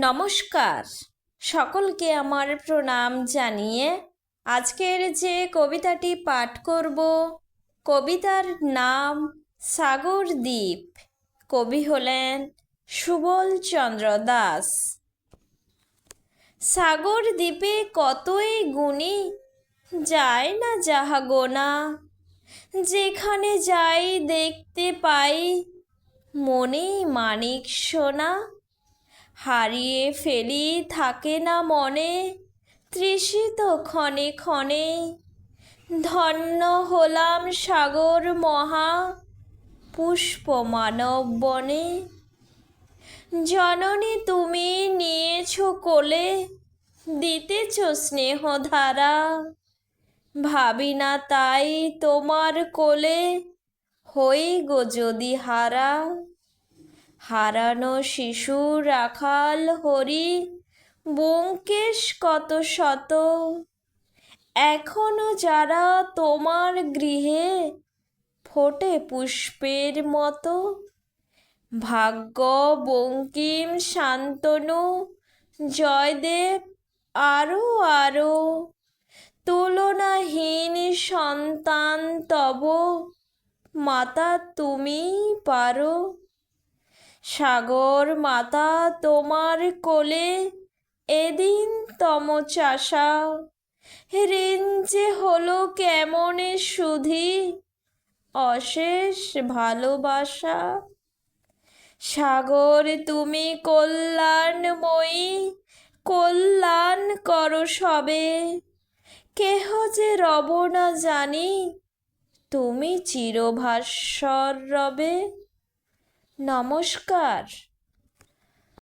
নমস্কার, সকলকে আমার প্রণাম জানিয়ে আজকের যে কবিতাটি পাঠ করব, কবিতার নাম সাগর দ্বীপ। কবি হলেন সুবল চন্দ্র দাস। সাগর দ্বীপে কতই গুণী, যায় না যাহা গোনা। যেখানে যাই দেখতে পাই মনে মানিক সোনা। হারিয়ে ফেলি থাকে না মনে, তৃষিত ক্ষণে ক্ষণে। ধন্য হলাম সাগর মহা, পুষ্প মানব বনে। জননী তুমি নিয়েছ কোলে, দিতেছ স্নেহ ধারা। ভাবি না তাই তোমার কোলে, হই গো যদি হারা। হারানো শিশু রাখাল হরি, ব্যোমকেশ কত শত। এখনো যারা তোমার গৃহে, ফোটে পুষ্পের মতো। ভাগ্য বঙ্কিম শান্তনু জয়দেব আরো আরো, তুলনাহীন সন্তান তব, মাতা তুমি পারো। সাগর মাতা তোমার কোলে এদিন তমচাষা। ঋণ যে হলো কেমনে শুধি, অশেষ ভালোবাসা। সাগর তুমি কল্যাণময়ী, কল্যাণ করো সবে। কেহ যে রব না জানি, তুমি চিরভাস্বর রবে। নমস্কার।